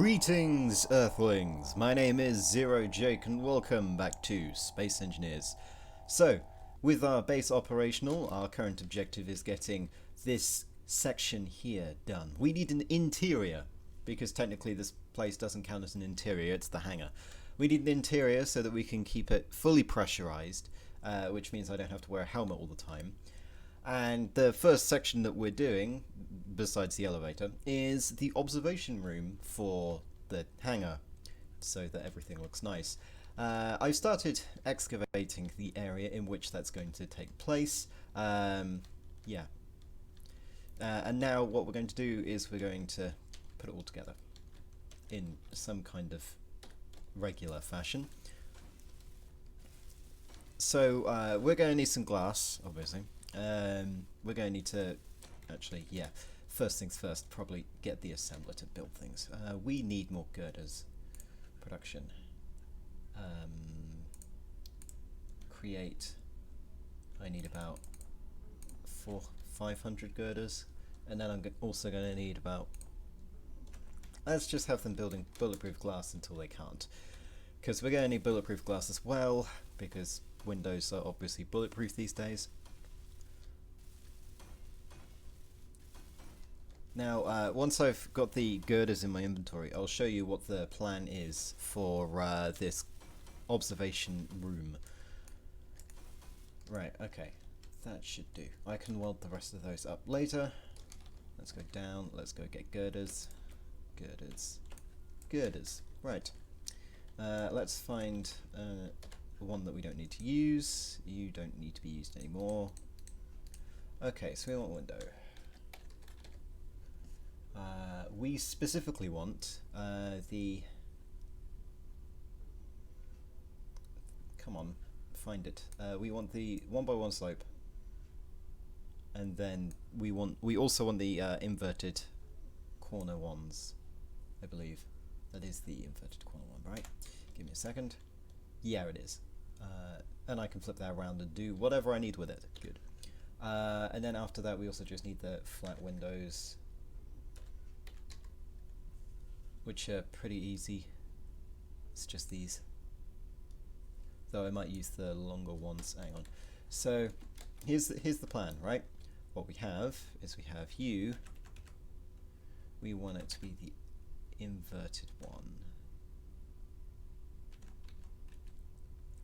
Greetings, Earthlings! My name is Zero Jake and welcome back to Space Engineers. So, with our base operational, our current objective is getting this section here done. We need an interior, because technically this place doesn't count as an interior, it's the hangar. We need an interior so that we can keep it fully pressurized, which means I don't have to wear a helmet all the time. And the first section that we're doing, besides the elevator, is the observation room for the hangar, so that everything looks nice. I've started excavating the area in which that's going to take place. And now what we're going to do is we're going to put it all together in some kind of regular fashion. So we're going to need some glass, obviously. We're going to need to actually, first things first, probably get the assembler to build things. We need more girders. Production. Create. I need about 500 girders, and then I'm also going to need about, let's just have them building bulletproof glass until they can't, because we're going to need bulletproof glass as well, because windows are obviously bulletproof these days. Now, once I've got the girders in my inventory, I'll show you what the plan is for this observation room. Right, okay. That should do. I can weld the rest of those up later. Let's go down. Let's go get girders. Girders. Girders. Right. Let's find one that we don't need to use. You don't need to be used anymore. Okay, so we want window. We specifically want the... Come on, find it. We want the 1x1 slope, and then we also want the inverted corner ones. I believe that is the inverted corner one, right? Give me a second. Yeah, it is. And I can flip that around and do whatever I need with it. Good. And then after that, we also just need the flat windows, which are pretty easy. It's just these. Though I might use the longer ones. Hang on. So here's the plan, right? What we have is we have you. We want it to be the inverted one.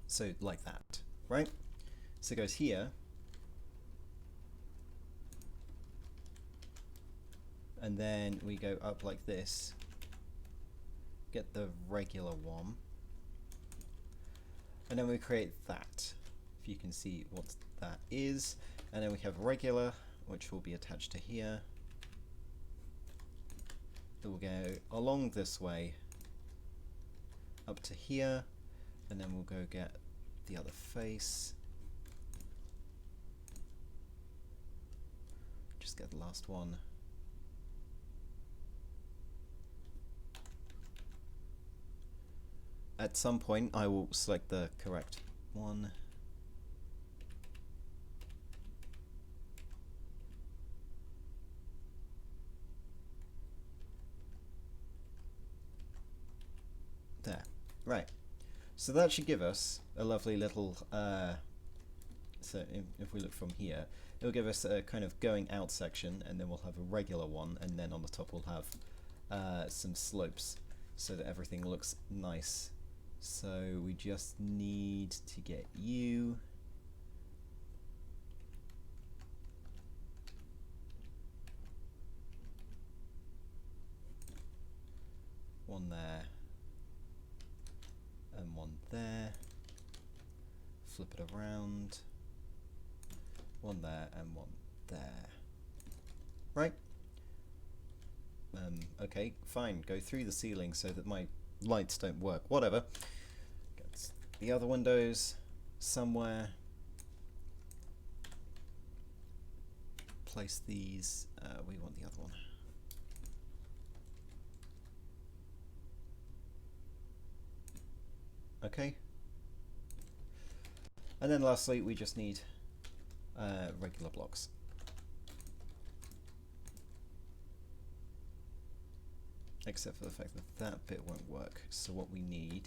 So like that, right? So it goes here. And then we go up like this. Get the regular one, and then we create that, if you can see what that is, and then we have regular, which will be attached to here. It will go along this way up to here, and then we'll go get the other face. Just get the last one. At some point, I will select the correct one. There. Right. So that should give us a lovely little... so if we look from here, it'll give us a kind of going out section, and then we'll have a regular one, and then on the top we'll have some slopes, so that everything looks nice. So we just need to get you. One there. And one there. Flip it around. One there and one there. Right? Okay, fine. Go through the ceiling so that my lights don't work. Whatever. Get the other windows somewhere. Place these. We want the other one. Okay. And then lastly, we just need regular blocks. except for the fact that that bit won't work. So what we need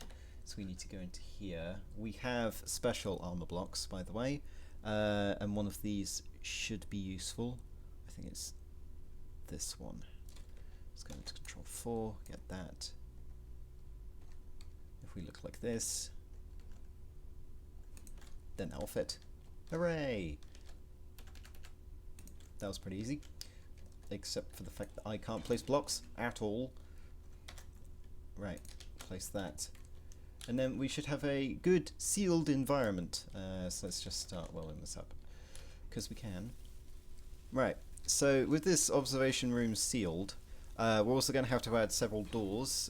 is we need to go into here. We have special armor blocks, by the way, and one of these should be useful. I think it's this one. Let's go into Control 4, get that. If we look like this, then that'll fit. Hooray! That was pretty easy, except for the fact that I can't place blocks at all. Right, place that. And then we should have a good sealed environment. So let's just start welding this up, because we can. Right, so with this observation room sealed, we're also going to have to add several doors,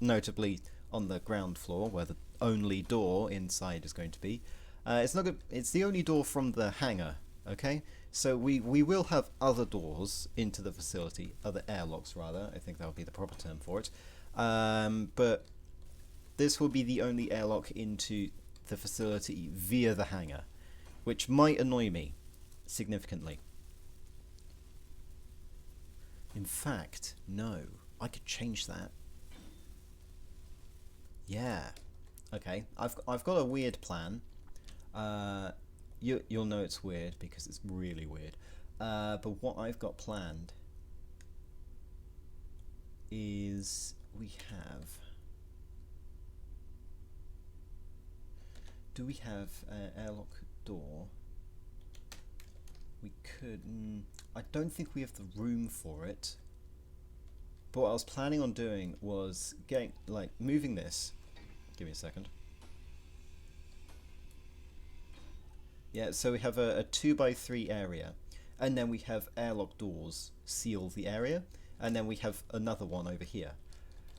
notably on the ground floor, where the only door inside is going to be. It's not good. It's the only door from the hangar. Okay, so we will have other doors into the facility, other airlocks rather. I think that would be the proper term for it. But this will be the only airlock into the facility via the hangar, which might annoy me significantly. In fact, no, I could change that. Yeah. Okay, I've got a weird plan. You'll know it's weird because it's really weird. But what I've got planned is we have. Do we have an airlock door? We could. I don't think we have the room for it. But what I was planning on doing was moving this. Give me a second. Yeah, so we have a 2x3 area, and then we have airlock doors seal the area, and then we have another one over here.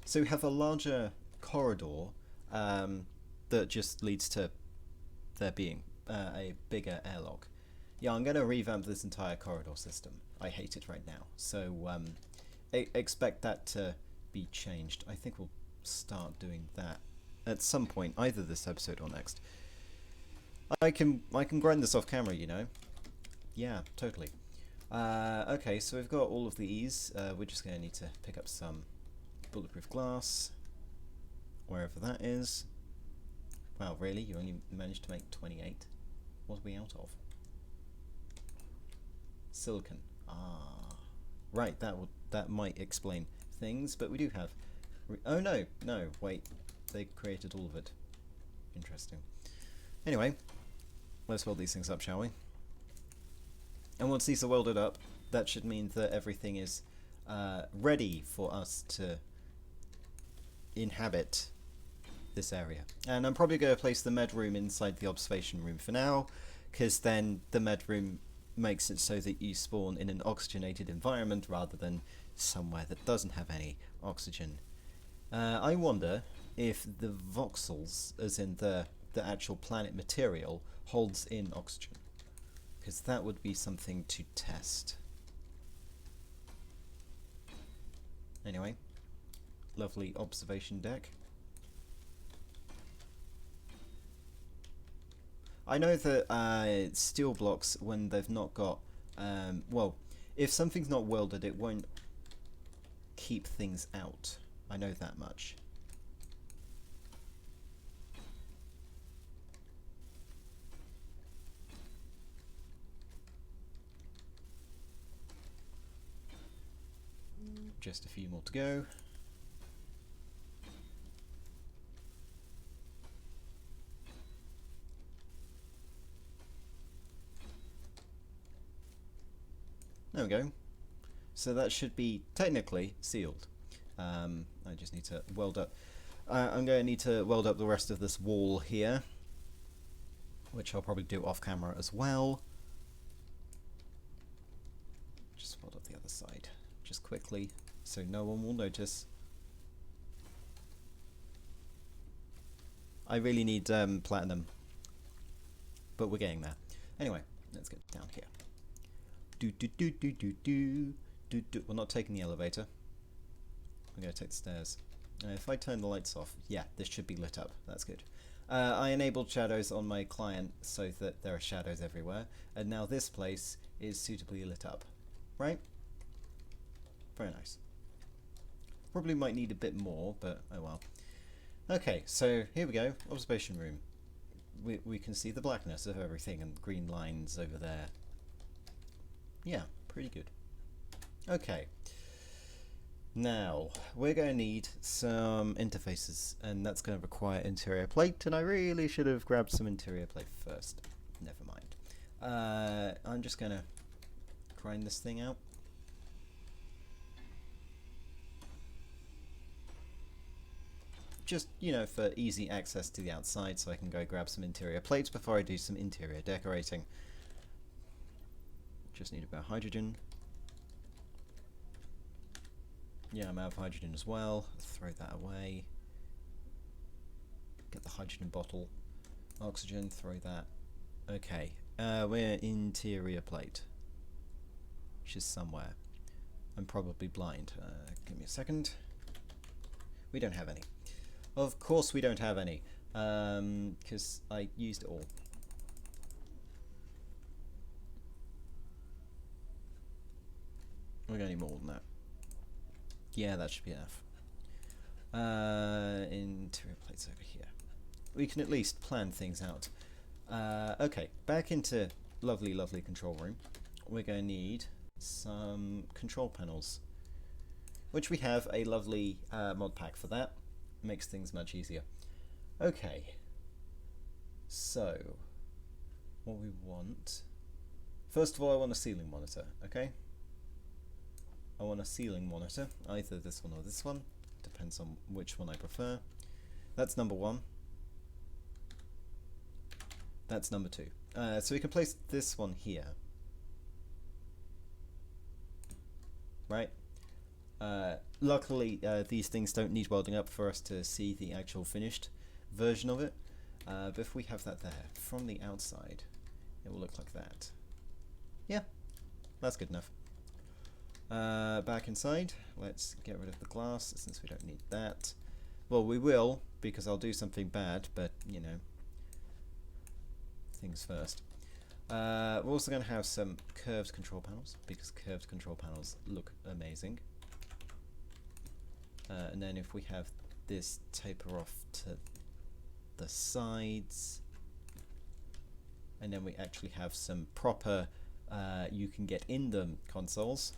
So we have a larger corridor that just leads to there being a bigger airlock. Yeah, I'm going to revamp this entire corridor system. I hate it right now, so expect that to be changed. I think we'll start doing that at some point, either this episode or next. I can grind this off camera, you know. Yeah, totally. Okay, so we've got all of these. We're just going to need to pick up some bulletproof glass, wherever that is. Wow, really? You only managed to make 28? What are we out of? Silicon. Ah, right. That might explain things, but we do have. Oh no, wait. They created all of it. Interesting. Anyway, let's weld these things up, shall we? And once these are welded up, that should mean that everything is ready for us to inhabit this area. And I'm probably going to place the med room inside the observation room for now, because then the med room makes it so that you spawn in an oxygenated environment rather than somewhere that doesn't have any oxygen. I wonder if the voxels, as in the actual planet material, holds in oxygen, because that would be something to test. Anyway, lovely observation deck. I know that steel blocks, when they've not got, well, if something's not welded, it won't keep things out. I know that much. Just a few more to go. There we go. So that should be technically sealed. I just need to weld up. I'm going to need to weld up the rest of this wall here, which I'll probably do off camera as well. Just weld up the other side, just quickly, so no one will notice. I really need platinum, but we're getting there. Anyway, let's get down here. We're not taking the elevator. I'm going to take the stairs. If I turn the lights off, yeah, this should be lit up. That's good. I enabled shadows on my client so that there are shadows everywhere, and now this place is suitably lit up. Right? Very nice. Probably might need a bit more, but oh well. Okay, so here we go, observation room. We can see the blackness of everything and green lines over there. Yeah, pretty good. Okay. Now, we're going to need some interfaces, and that's going to require interior plate, and I really should have grabbed some interior plate first. Never mind. I'm just going to grind this thing out. Just, you know, for easy access to the outside, so I can go grab some interior plates before I do some interior decorating. Just need a bit of hydrogen. Yeah, I'm out of hydrogen as well. Throw that away. Get the hydrogen bottle. Oxygen, throw that. Okay, we're interior plate, which is somewhere. I'm probably blind. Give me a second. We don't have any. Of course we don't have any, because I used it all. We're going to need more than that. Yeah, that should be enough. Interior plates over here. We can at least plan things out. Okay, back into lovely, lovely control room. We're going to need some control panels, which we have a lovely mod pack for that. Makes things much easier. Okay, so what we want... First of all, I want a ceiling monitor, okay? I want a ceiling monitor, either this one or this one. Depends on which one I prefer. That's number one. That's number two. So we can place this one here. Right? Luckily, these things don't need welding up for us to see the actual finished version of it. But if we have that there, from the outside, it will look like that. Yeah, that's good enough. Back inside, let's get rid of the glass since we don't need that. Well, we will, because I'll do something bad, but, you know, things first. We're also going to have some curved control panels, because curved control panels look amazing. And then if we have this taper off to the sides, and then we actually have some proper you can get in them consoles.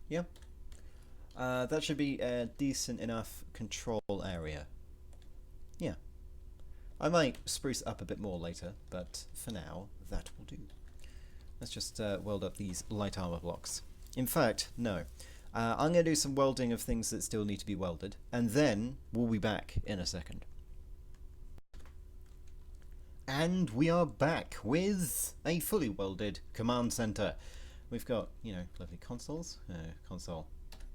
Yeah, that should be a decent enough control area. Yeah, I might spruce up a bit more later, but for now that will do. Let's just weld up these light armor blocks. In fact, no. I'm going to do some welding of things that still need to be welded, and then we'll be back in a second. And we are back with a fully welded command center. We've got, you know, lovely consoles. Console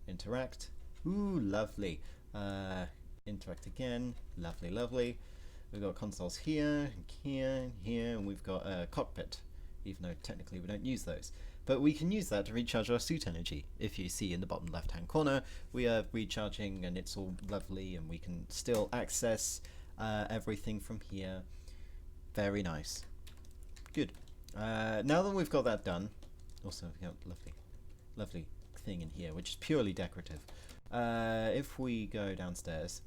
interact. Ooh, lovely. Interact again. Lovely, lovely. We've got consoles here, here, here, and we've got a cockpit, even though technically we don't use those. But we can use that to recharge our suit energy. If you see in the bottom left-hand corner, we are recharging and it's all lovely, and we can still access everything from here. Very nice. Good. Now that we've got that done, also we've got lovely thing in here, which is purely decorative. If we go downstairs,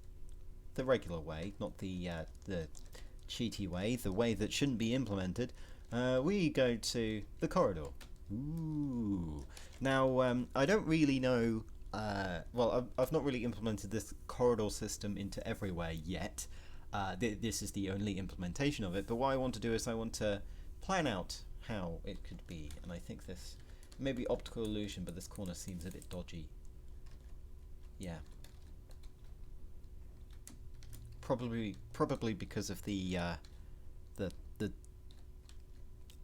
the regular way, not the cheaty way, the way that shouldn't be implemented, we go to the corridor. Ooh. Now, I don't really know, well, I've not really implemented this corridor system into everywhere yet. This is the only implementation of it, but what I want to do is I want to plan out how it could be, and I think this may be optical illusion, but this corner seems a bit dodgy. Yeah. Probably because of the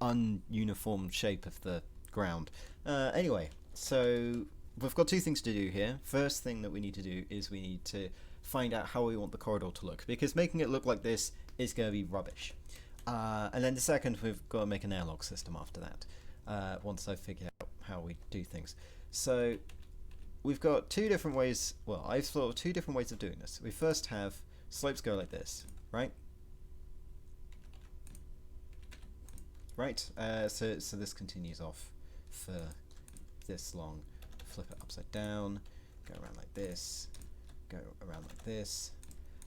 ununiform shape of the ground. Anyway, so we've got two things to do here. First thing that we need to do is we need to find out how we want the corridor to look, because making it look like this is going to be rubbish. And then the second, we've got to make an airlock system after that, once I've figured out how we do things. So we've got two different ways, well, I've thought of two different ways of doing this. We first have slopes go like this, right? Right, so this continues off for this long. Flip it upside down, go around like this, go around like this,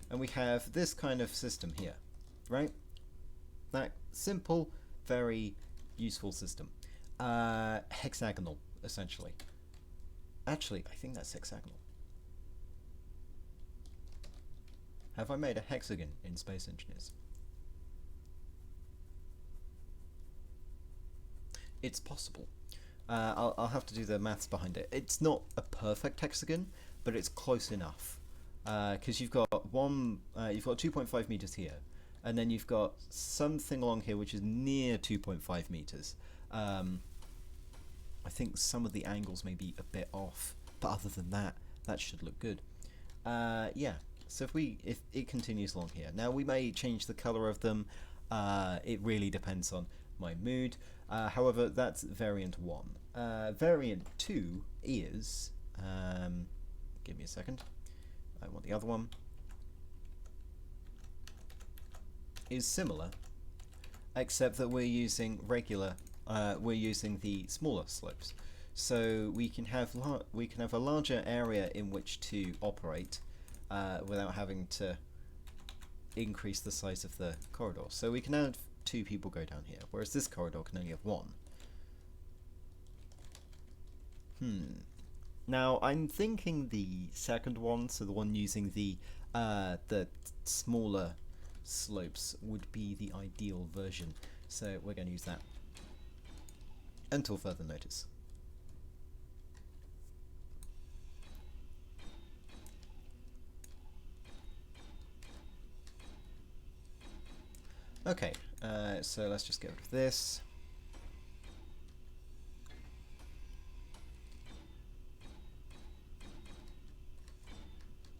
and we have this kind of system here, right? That simple, very useful system. Hexagonal, essentially. Actually, I think that's hexagonal. Have I made a hexagon in Space Engineers? It's possible. I'll have to do the maths behind it. It's not a perfect hexagon, but it's close enough. Because you've got 2.5 meters here, and then you've got something along here which is near 2.5 meters. I think some of the angles may be a bit off, but other than that, that should look good. Yeah. So if it continues along here, now we may change the color of them. It really depends on my mood. However, that's variant 1. Variant 2 is, give me a second, I want the other one, is similar, except that we're using we're using the smaller slopes. So we can have a larger area in which to operate without having to increase the size of the corridor. So we can have 2 people go down here, whereas this corridor can only have 1. Now I'm thinking the second one, so the one using the smaller slopes, would be the ideal version. So we're going to use that until further notice. Okay, so let's just get rid of this.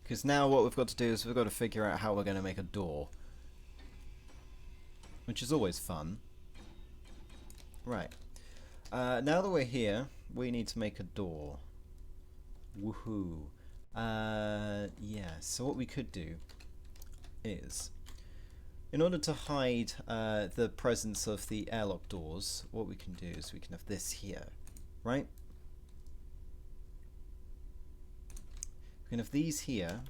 Because now what we've got to do is we've got to figure out how we're going to make a door. Which is always fun. Right. Now that we're here, we need to make a door. Woohoo. Yeah, so what we could do is, in order to hide the presence of the airlock doors, what we can do is we can have this here, right? We can have these here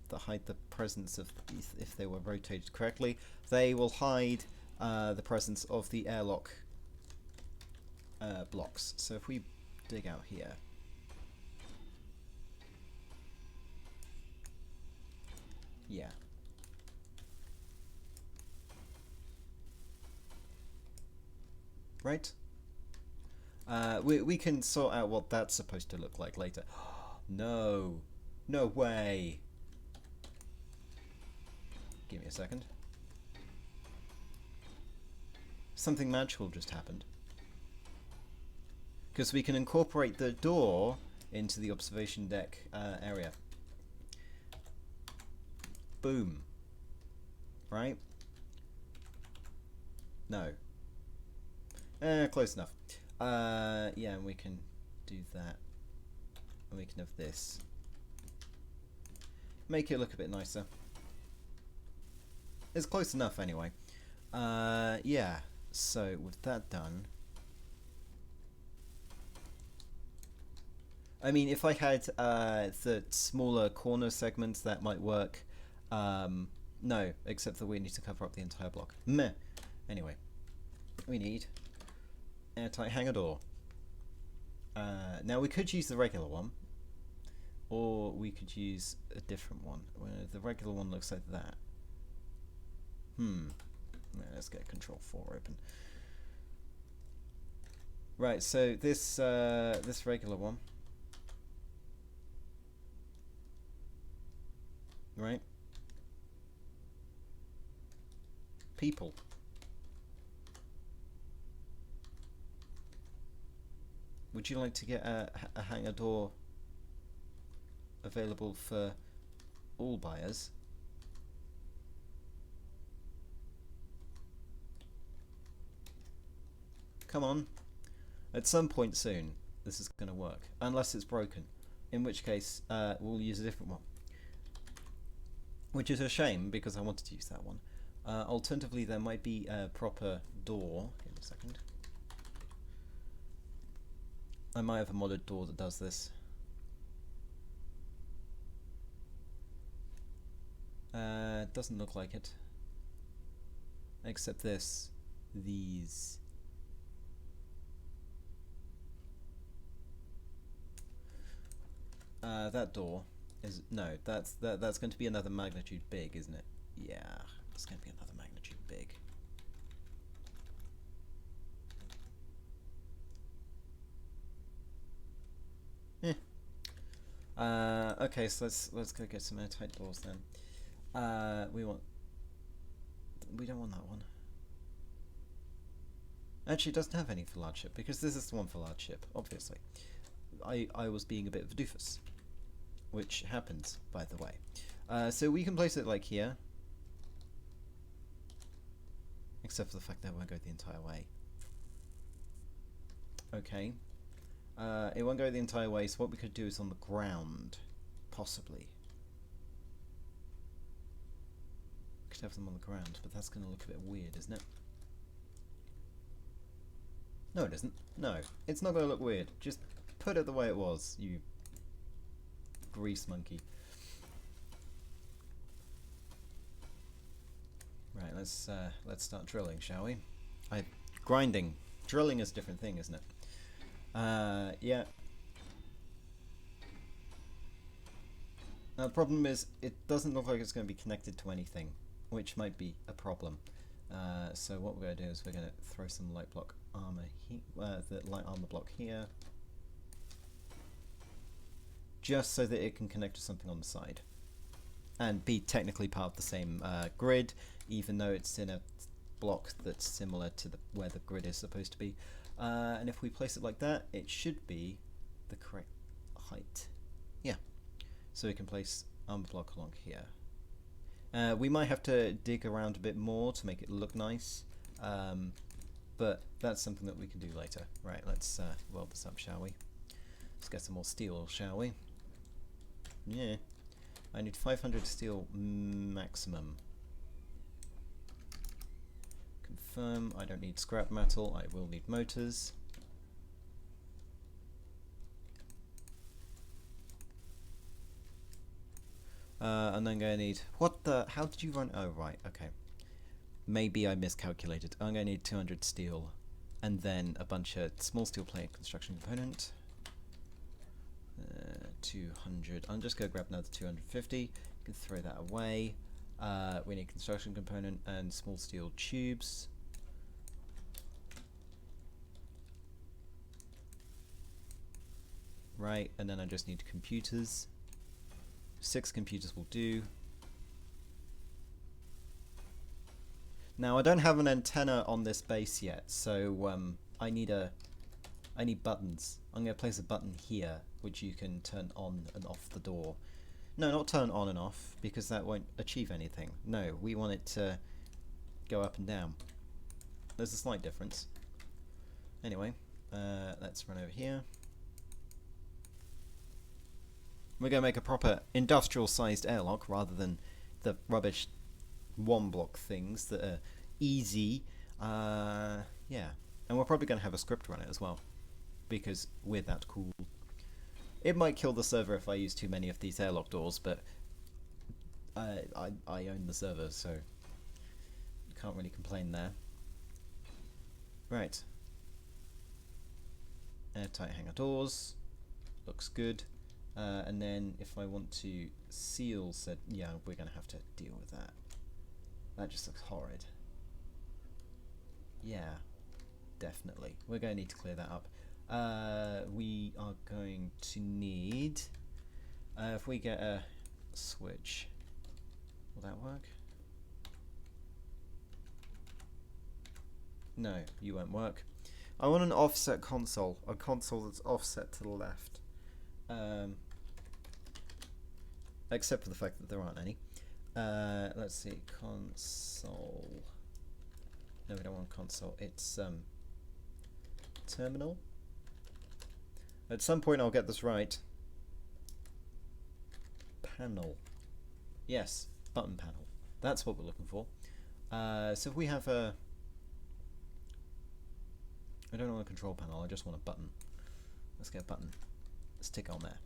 that hide the presence of, if they were rotated correctly, they will hide the presence of the airlock blocks. So if we dig out here, yeah. Right? We can sort out what that's supposed to look like later. No. No way. Give me a second. Something magical just happened. Because we can incorporate the door into the observation deck area. Boom. Right? No. Close enough. Yeah, and we can do that. And we can have this. Make it look a bit nicer. It's close enough anyway. Yeah, so with that done, I mean, if I had the smaller corner segments, that might work. No, except that we need to cover up the entire block. Meh. Anyway, we need airtight hangar door. Now we could use the regular one, or we could use a different one. The regular one looks like that. Let's get Control 4 open. Right, so this this regular one, right? People. Would you like to get a hangar door available for all buyers? Come on. At some point soon, this is going to work. Unless it's broken. In which case, we'll use a different one. Which is a shame, because I wanted to use that one. Alternatively, there might be a proper door. Give me a second. I might have a modded door that does this. Doesn't look like it. Except this. These. That door is... No, that's going to be another magnitude big, isn't it? Yeah, it's going to be another magnitude big. Okay, so let's go get some airtight doors then. We don't want that one. Actually, it doesn't have any for large ship, because this is the one for large ship, obviously. I was being a bit of a doofus, which happens, by the way. So we can place it like here, except for the fact that it won't go the entire way. Okay. It won't go the entire way, so what we could do is on the ground, possibly. We could have them on the ground, but that's going to look a bit weird, isn't it? No, it isn't. No, it's not going to look weird. Just put it the way it was, you grease monkey. Right, let's start drilling, shall we? Grinding. Drilling is a different thing, isn't it? Yeah. Now the problem is, it doesn't look like it's going to be connected to anything, which might be a problem. So what we're going to do is we're going to throw some light block armor here, the light armor block here, just so that it can connect to something on the side, and be technically part of the same grid, even though it's in a block that's similar to where the grid is supposed to be. And if we place it like that, it should be the correct height. Yeah. So we can place armor block along here. We might have to dig around a bit more to make it look nice, but that's something that we can do later. Right, let's weld this up, shall we? Let's get some more steel, shall we? Yeah. I need 500 steel maximum. Confirm. I don't need scrap metal. I will need motors. And then going to need... What the... How did you run... Oh, right. Okay. Maybe I miscalculated. I'm going to need 200 steel. And then a bunch of small steel plate construction component. 200. I'm just going to grab another 250. You can throw that away. We need construction component and small steel tubes. Right, and then I just need computers. 6 computers will do. Now I don't have an antenna on this base yet, so I need buttons. I'm going to place a button here, which you can turn on and off the door. No, not turn on and off, because that won't achieve anything. No, we want it to go up and down. There's a slight difference. Anyway, let's run over here. We're going to make a proper industrial-sized airlock rather than the rubbish one-block things that are easy. Yeah, and we're probably going to have a script run it as well, because we're that cool. It might kill the server if I use too many of these airlock doors, but I own the server, so can't really complain there. Right. Airtight hangar doors. Looks good. And then if I want to seal said... Yeah, we're going to have to deal with that. That just looks horrid. Yeah, definitely. We're going to need to clear that up. We are going to need... if we get a switch... Will that work? No, you won't work. I want an offset console. A console that's offset to the left. Except for the fact that there aren't any. Let's see, console. No, we don't want console. It's terminal. At some point I'll get this right. Panel. Yes, button panel. That's what we're looking for. So if we have a... I don't want a control panel, I just want a button. Let's get a button. Let's stick it on there.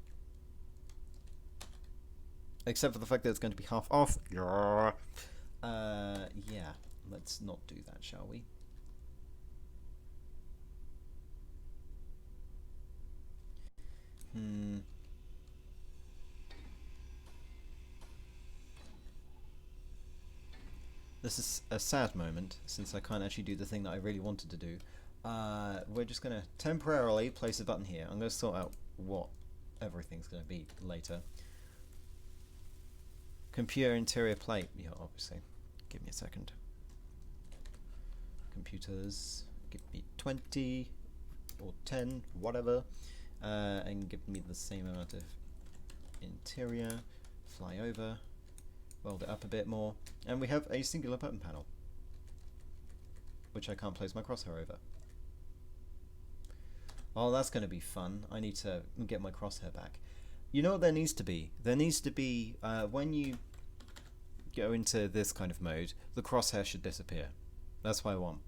Except for the fact that it's going to be half off. Yeah, let's not do that, shall we? This is a sad moment, since I can't actually do the thing that I really wanted to do. We're just going to temporarily place a button here. I'm going to sort out what everything's going to be later. Computer interior plate. Yeah, obviously. Give me a second. Computers. Give me 20 or 10, whatever. And give me the same amount of interior. Fly over. Weld it up a bit more. And we have a singular button panel, which I can't place my crosshair over. Oh, that's going to be fun. I need to get my crosshair back. You know what there needs to be? There needs to be, when you go into this kind of mode, the crosshair should disappear. That's what I want.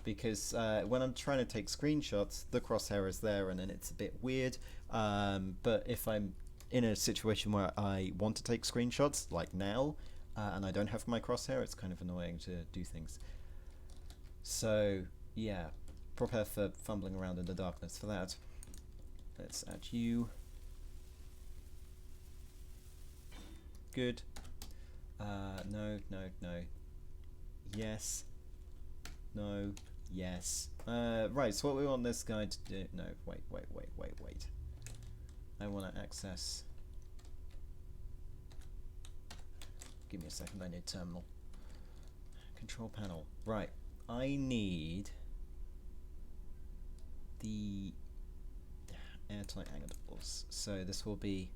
Because when I'm trying to take screenshots, the crosshair is there and then it's a bit weird. But if I'm in a situation where I want to take screenshots, like now, and I don't have my crosshair, it's kind of annoying to do things. So, yeah, prepare for fumbling around in the darkness for that. Let's add you. Good. No. Yes. No. Yes. Right, so what we want this guy to do... No, wait. I want to access... Give me a second, I need terminal. Control panel. Right, I need the airtight hangar doors. So this will be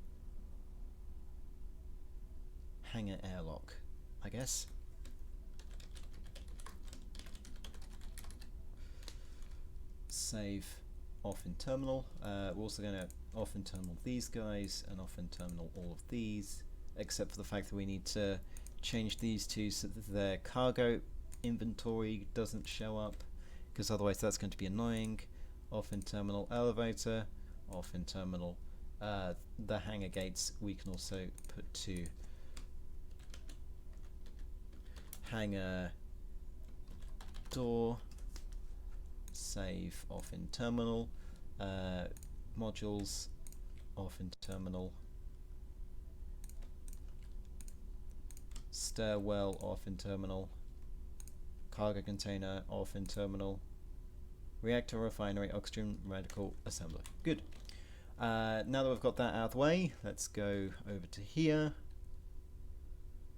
hangar airlock, I guess. Save off in terminal. We're also going to off in terminal these guys and off in terminal all of these, except for the fact that we need to change these two so that their cargo inventory doesn't show up, because otherwise that's going to be annoying. Off in terminal elevator, off in terminal the hangar gates we can also put to hangar door. Save off in terminal, modules off in terminal, stairwell off in terminal, cargo container off in terminal, reactor, refinery, oxygen, radical assembler. Good. Now that we've got that out of the way, let's go over to here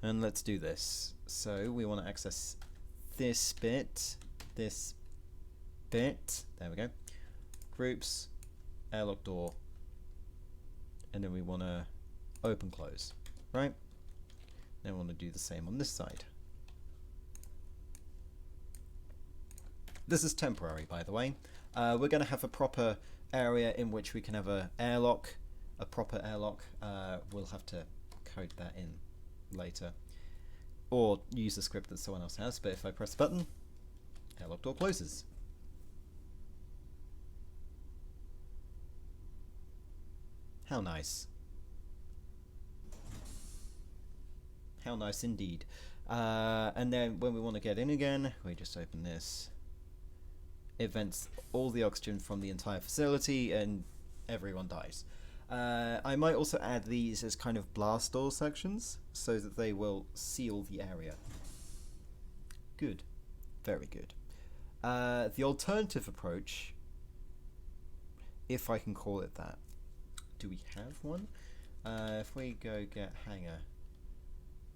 and let's do this. So we want to access this bit, there we go, groups, airlock door, and then we want to open close, right? Then we want to do the same on this side. This is temporary, by the way. We're going to have a proper area in which we can have a airlock, a proper airlock. We'll have to code that in later, or use a script that someone else has, but if I press the button, airlock door closes. How nice. How nice indeed. And then when we want to get in again, we just open this. It vents all the oxygen from the entire facility and everyone dies. I might also add these as kind of blast door sections so that they will seal the area. Good. Very good. The alternative approach, if I can call it that. Do we have one? If we go get hangar,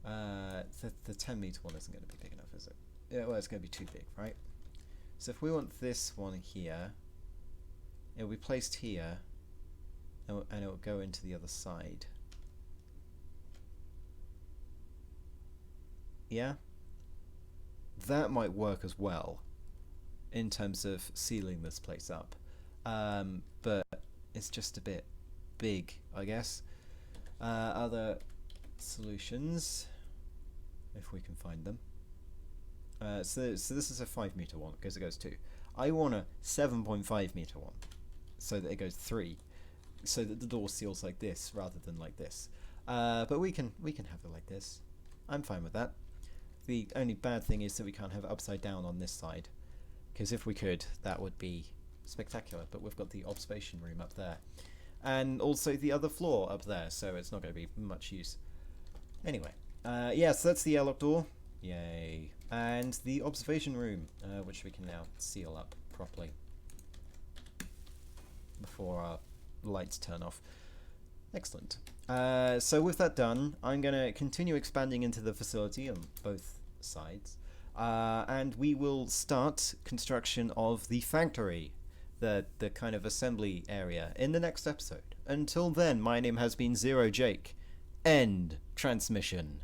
the 10 meter one isn't going to be big enough, is it? Yeah, well, it's going to be too big, right? So if we want this one here, it will be placed here, and it will go into the other side. Yeah? That might work as well, in terms of sealing this place up. But it's just a bit big, I guess. Other solutions. if we can find them. So this is a 5 meter one because it goes 2. I want a 7.5 meter one so that it goes 3, so that the door seals like this rather than like this. But we can have it like this. I'm fine with that. The only bad thing is that we can't have it upside down on this side, because if we could, that would be spectacular. But we've got the observation room up there, and also the other floor up there, so it's not going to be much use. Anyway, yeah, so that's the airlock door. Yay. And the observation room, which we can now seal up properly before our lights turn off. Excellent. So with that done, I'm going to continue expanding into the facility on both sides, and we will start construction of the factory, the kind of assembly area, in the next episode. Until then, my name has been Zero Jake. End transmission.